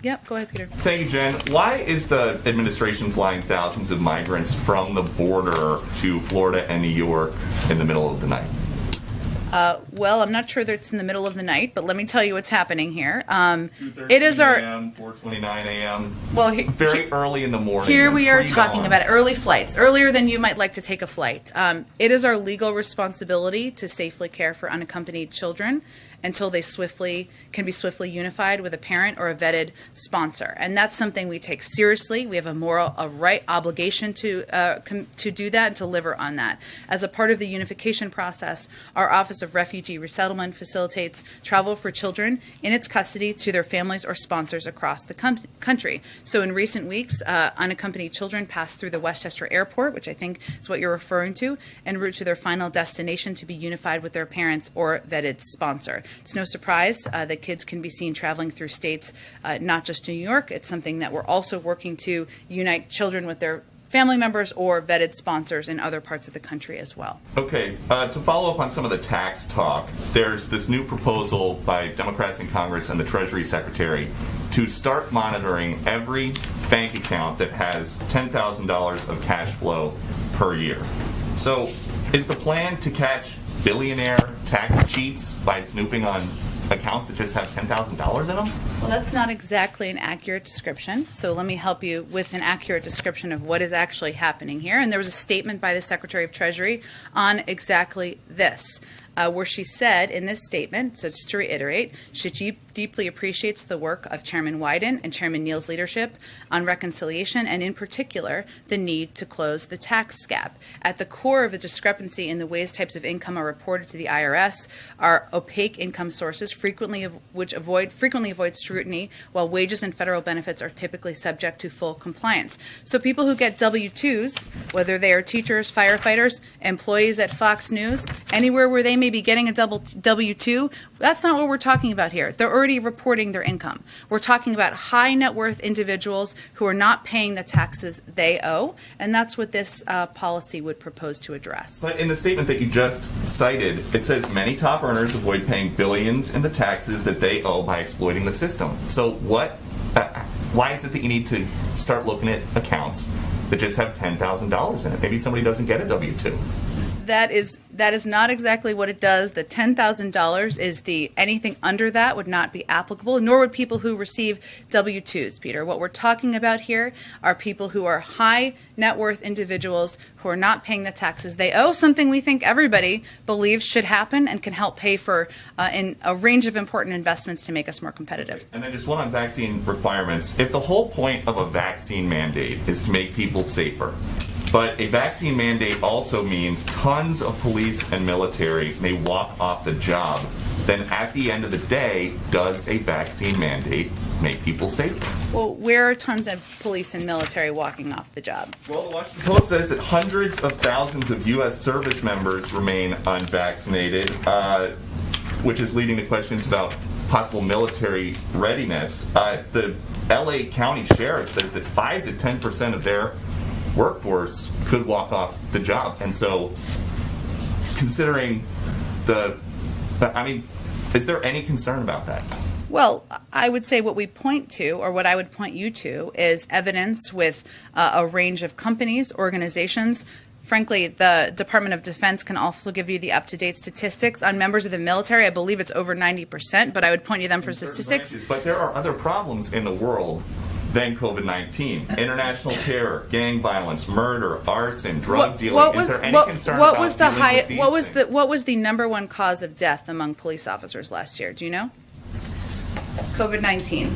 Yep, go ahead, Peter. Thank you, Jen. Why is the administration flying thousands of migrants from the border to Florida and New York in the middle of the night? Well, I'm not sure that it's in the middle of the night, but let me tell you what's happening here. 2:13 It is our a.m., 4:29 a.m. Well, very early in the morning. Here we are pre-dawn. talking about early flights, earlier than you might like to take a flight. It is our legal responsibility to safely care for unaccompanied children until they can be swiftly unified with a parent or a vetted sponsor, and that's something we take seriously. We have a moral, obligation to do that and to deliver on that. As a part of the unification process, our Office of Refugee Resettlement facilitates travel for children in its custody to their families or sponsors across the country. So in recent weeks, unaccompanied children passed through the Westchester Airport, which I think is what you're referring to, en route to their final destination to be unified with their parents or vetted sponsor. It's no surprise that kids can be seen traveling through states, not just New York. It's something that we're also working to unite children with their family members or vetted sponsors in other parts of the country as well. Okay, to follow up on some of the tax talk, there's this new proposal by Democrats in Congress and the Treasury Secretary to start monitoring every bank account that has $10,000 of cash flow per year. So is the plan to catch billionaire tax cheats by snooping on accounts that just have $10,000 in them? Well, that's not exactly an accurate description. So let me help you with an accurate description of what is actually happening here. And there was a statement by the Secretary of Treasury on exactly this, where she said in this statement, so just to reiterate, she deeply appreciates the work of Chairman Wyden and Chairman Neal's leadership on reconciliation, and in particular, the need to close the tax gap. At the core of the discrepancy in the ways types of income are reported to the IRS are opaque income sources, frequently avoid scrutiny, while wages and federal benefits are typically subject to full compliance. So people who get W-2s, whether they are teachers, firefighters, employees at Fox News, anywhere where they may be getting a W-2, that's not what we're talking about here. They're already reporting their income. We're talking about high net worth individuals who are not paying the taxes they owe, and that's what this policy would propose to address. But in the statement that you just cited, it says many top earners avoid paying billions in the taxes that they owe by exploiting the system. So why is it that you need to start looking at accounts that just have $10,000 in it? Maybe somebody doesn't get a W-2. That is not exactly what it does. The $10,000 is anything under that would not be applicable, nor would people who receive W-2s, Peter. What we're talking about here are people who are high net worth individuals who are not paying the taxes they owe, something we think everybody believes should happen and can help pay for in a range of important investments to make us more competitive. And then just one on vaccine requirements. If the whole point of a vaccine mandate is to make people safer, but a vaccine mandate also means tons of police and military may walk off the job, then at the end of the day, does a vaccine mandate make people safer? Well, where are tons of police and military walking off the job? Well, the Washington Post says that hundreds of thousands of U.S. service members remain unvaccinated, which is leading to questions about possible military readiness. The L.A. County Sheriff says that 5 to 10% of their workforce could walk off the job. And so, considering is there any concern about that? Well, I would say what we point to, or what I would point you to, is evidence with a range of companies, organizations. Frankly, the Department of Defense can also give you the up-to-date statistics on members of the military. I believe it's over 90%, but I would point you them for statistics. Branches, but there are other problems in the world than COVID-19. International terror, gang violence, murder, arson, drug dealing. Is there any concern about dealing with these things? What was the number one cause of death among police officers last year? Do you know? COVID-19.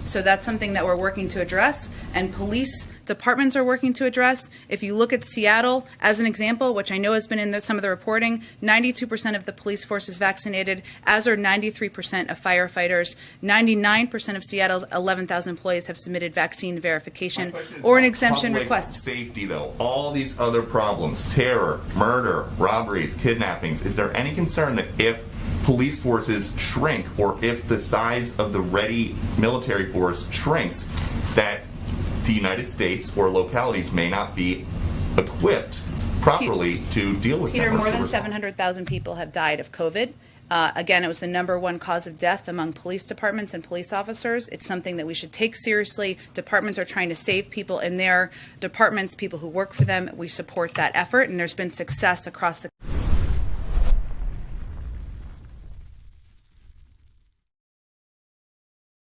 So that's something that we're working to address, and police departments are working to address. If you look at Seattle as an example, which I know has been in some of the reporting, 92% of the police force is vaccinated, as are 93% of firefighters. 99% of Seattle's 11,000 employees have submitted vaccine verification or an exemption request. Safety, though, all these other problems, terror, murder, robberies, kidnappings, is there any concern that if police forces shrink, or if the size of the ready military force shrinks, that the United States or localities may not be equipped properly to deal with Peter, that? more than 700,000 people have died of COVID. Again, it was the #1 cause of death among police departments and police officers. It's something that we should take seriously. Departments are trying to save people in their departments, people who work for them. We support that effort, and there's been success across the